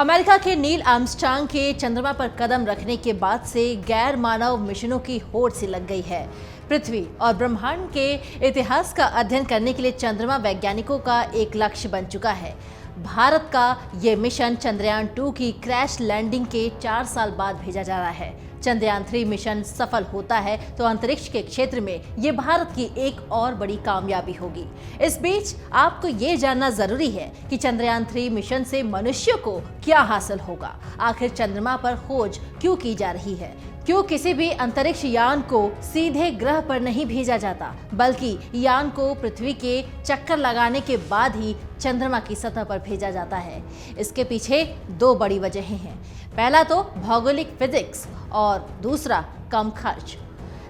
America के Neil Armstrong के चंद्रमा पर कदम रखने के बाद से गैर मानव मिशनों की होड़ सी लग गई है। पृथ्वी और ब्रह्मांड के इतिहास का अध्ययन करने के लिए चंद्रमा वैज्ञानिकों का एक लक्ष्य बन चुका है। भारत का ये मिशन चंद्रयान 2 की क्रैश लैंडिंग के 4 साल बाद भेजा जा रहा है। चंद्रयान 3 मिशन सफल होता है तो अंतरिक्ष के क्षेत्र में ये भारत की एक और बड़ी कामयाबी होगी। इस बीच आपको ये जानना जरूरी है कि चंद्रयान 3 मिशन से मनुष्य को क्या हासिल होगा, आखिर चंद्रमा पर खोज क्यों की जा रही है, क्यों किसी भी अंतरिक्ष यान को सीधे ग्रह पर नहीं भेजा जाता बल्कि यान को पृथ्वी के चक्कर लगाने के बाद ही चंद्रमा की सतह पर भेजा जाता है। इसके पीछे दो बड़ी वजहें हैं। पहला तो भौगोलिक फिजिक्स और दूसरा कम खर्च।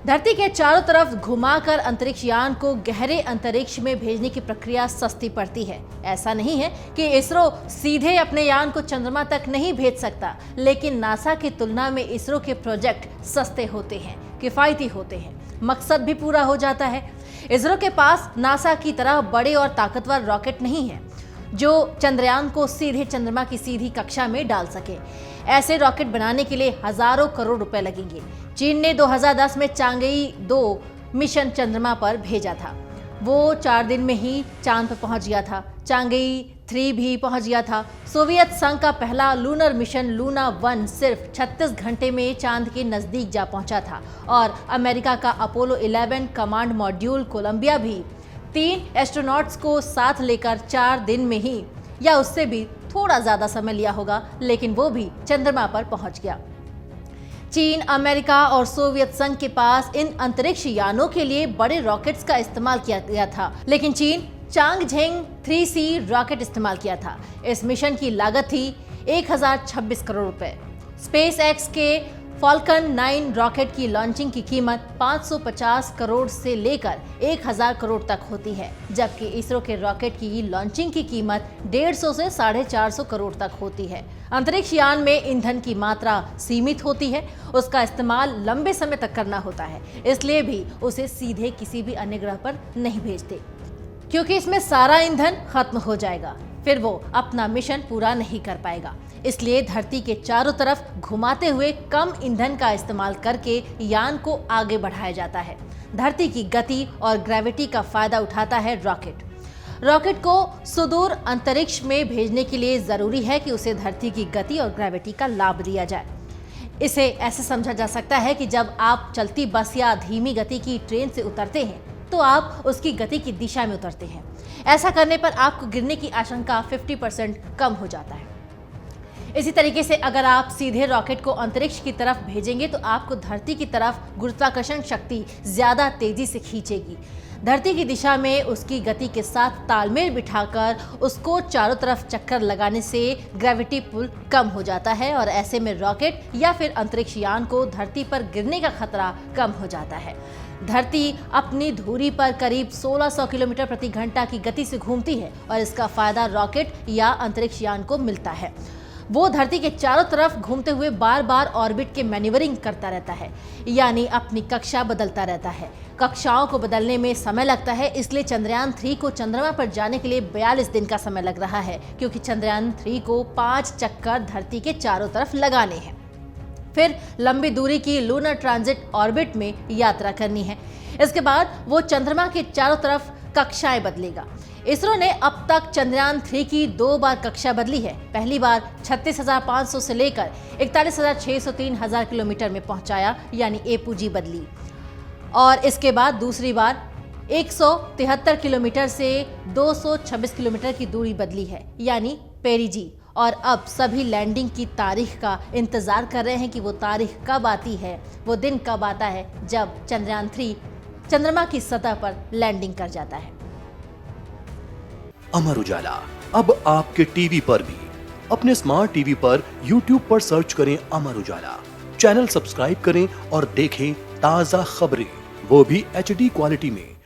धरती के चारों तरफ घुमाकर अंतरिक्ष यान को गहरे अंतरिक्ष में भेजने की प्रक्रिया सस्ती पड़ती है। ऐसा नहीं है कि इसरो सीधे अपने यान को चंद्रमा तक नहीं भेज सकता, लेकिन नासा की तुलना में इसरो के प्रोजेक्ट सस्ते होते हैं, किफायती होते हैं, मकसद भी पूरा हो जाता है। इसरो के पास नासा की तरह बड़े और ताकतवर रॉकेट नहीं है जो चंद्रयान को सीधे चंद्रमा की सीधी कक्षा में डाल सके। ऐसे रॉकेट बनाने के लिए हजारों करोड़ रुपए लगेंगे। चीन ने 2010 में चांगई 2 मिशन चंद्रमा पर भेजा था। वो 4 दिन में ही चांद पर पहुंच गया था। चांगई 3 भी पहुंच गया था। सोवियत संघ का पहला लूनर मिशन लूना 1 सिर्फ 36 घंटे में चांद के नजदीक जा पहुंचा था। और अमेरिका का अपोलो 11 कमांड मॉड्यूल कोलंबिया भी 3 एस्ट्रोनॉट्स को साथ लेकर 4 दिन में ही या उससे भी थोड़ा ज्यादा समय लिया होगा, लेकिन वो भी चंद्रमा पर पहुंच गया। चीन, अमेरिका और सोवियत संघ के पास इन अंतरिक्ष यानों के लिए बड़े रॉकेट्स का इस्तेमाल किया गया था, लेकिन चीन चांगझेंग 3C रॉकेट इस्तेमाल किया था। इस मिशन की लागत थी 1026 करोड़ रुपए। स्पेस एक्स के फॉल्कन 9 रॉकेट की लॉन्चिंग की कीमत 550 करोड़ से लेकर 1000 करोड़ तक होती है, जबकि इसरो के रॉकेट की लॉन्चिंग की कीमत 150 से 450 करोड़ तक होती है। अंतरिक्ष यान में ईंधन की मात्रा सीमित होती है, उसका इस्तेमाल लंबे समय तक करना होता है, इसलिए भी उसे सीधे किसी भी अन्य ग्रह पर नहीं भेजते, क्योंकि इसमें सारा ईंधन खत्म हो जाएगा, फिर वो अपना मिशन पूरा नहीं कर पाएगा। इसलिए धरती के चारों तरफ घुमाते हुए कम ईंधन का इस्तेमाल करके यान को आगे बढ़ाया जाता है। धरती की गति और ग्रेविटी का फायदा उठाता है रॉकेट। रॉकेट को सुदूर अंतरिक्ष में भेजने के लिए जरूरी है कि उसे धरती की गति और ग्रेविटी का लाभ दिया जाए। इसे ऐसे समझा जा सकता है कि जब आप चलती बस या धीमी गति की ट्रेन से उतरते हैं तो आप उसकी गति की दिशा में उतरते हैं। ऐसा करने पर आपको गिरने की आशंका 50% कम हो जाता है। इसी तरीके से अगर आप सीधे रॉकेट को अंतरिक्ष की तरफ भेजेंगे तो आपको धरती की तरफ गुरुत्वाकर्षण शक्ति ज्यादा तेजी से खींचेगी। धरती की दिशा में उसकी गति के साथ तालमेल बिठाकर उसको चारों तरफ चक्कर लगाने से ग्रेविटी पुल कम हो जाता है और ऐसे में रॉकेट या फिर अंतरिक्ष यान को धरती पर गिरने का खतरा कम हो जाता है। धरती अपनी धुरी पर करीब 1600 किलोमीटर प्रति घंटा की गति से घूमती है और इसका फायदा रॉकेट या अंतरिक्ष यान को मिलता है। वो धरती के चारों तरफ घूमते हुए बार बार ऑर्बिट के मैन्यूवरिंग करता रहता है, यानी अपनी कक्षा बदलता रहता है। कक्षाओं को बदलने में समय लगता है, इसलिए चंद्रयान 3 को चंद्रमा पर जाने के लिए 42 दिन का समय लग रहा है, क्योंकि चंद्रयान 3 को 5 चक्कर धरती के चारों तरफ लगाने हैं। फिर लंबी दूरी की लूनर ट्रांजिट ऑर्बिट में यात्रा करनी है। इसके बाद वो चंद्रमा के चारों तरफ कक्षाएं बदलेगा। इसरो ने अब तक चंद्रयान 3 की 2 बार कक्षा बदली है। पहली बार 36,500 से लेकर 41,600-3,000 किलोमीटर में पहुंचाया, यानी एपुजी बदली, और इसके बाद दूसरी बार 173 किलोमीटर से 226 किलोमीटर की दूरी बदली है, यानी पेरिजी। और अब सभी लैंडिंग की तारीख का इंतजार कर रहे हैं कि वो तारीख कब आती है, वो दिन कब आता है जब चंद्रयान 3 चंद्रमा की सतह पर लैंडिंग कर जाता है। अमर उजाला अब आपके टीवी पर भी। अपने स्मार्ट टीवी पर YouTube पर सर्च करें अमर उजाला, चैनल सब्सक्राइब करें और देखें ताजा खबरें, वो भी HD क्वालिटी में।